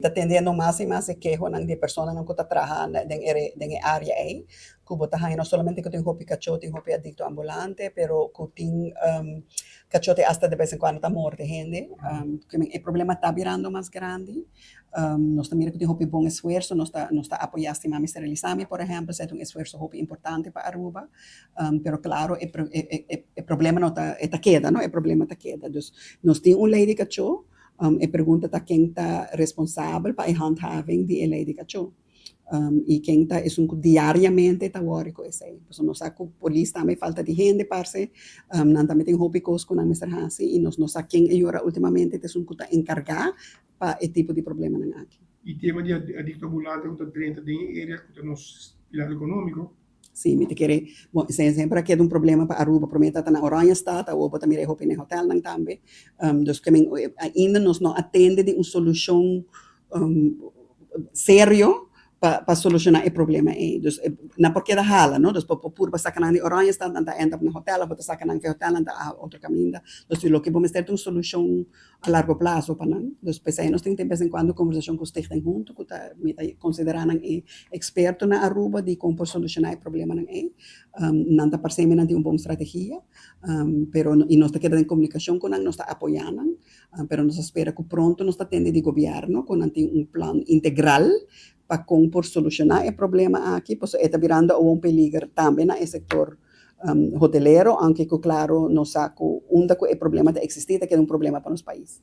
Está tendendo mais e mais se queijo de pessoas que estão trabalhando na área aí, que botam não somente que tem roupa cachorro, tem roupa adicto ambulante, pero que tem cachorro hasta de vez em quando está morto gente, que o problema está virando mais grande. Nós também que tem roupa bom esforço, nós está apoiando a mami esterilizame, por exemplo, se é um esforço roupa importante para Aruba, pero claro, o problema não está queda, não? O problema está queda. Então, nós temos lei de cachorro. E pergunta está quem está responsável para a handhaving de lei de cachorro. E quem está, diariamente está worried com isso aí. Então, nós sabemos que a polícia também falta de gente, parce. Nós também temos hobby com a Mr. Hassi, e nós sabemos quem agora ultimamente está encarregado para esse tipo de problema aqui. E tema de adicto ambulante, que está dentro da área, que está no pilar econômico. Sim, me te querer, bom, sempre que é um problema para Aruba, prometa tá na Oranha State, ou também é roupa no hotel não também, dus que ainda nós não atende de uma solução sério para solucionar o problema aí, dus na porque da hala, não, dus por sacar na Oranha State, não tá entra no hotel, botar sacar na hotel, não tá outro caminho, dus lo que vamos ter uma solução a largo prazo para não, dus pensei nós tem de vez em quando conversação com os técnicos junto, que tá me tá considerando experto na Aruba de como solucionar o problema aí, não tá parecendo não tem uma boa estratégia, pero e nós tá querendo em comunicação com nós tá apoiando, pero nós espera que pronto nós tá tendo de governo com um plano integral para como por solucionar o problema aqui, pois está virando um perigo também no setor hotelero, aunque claro, não sabe onde o problema está existindo, que é um problema para os países.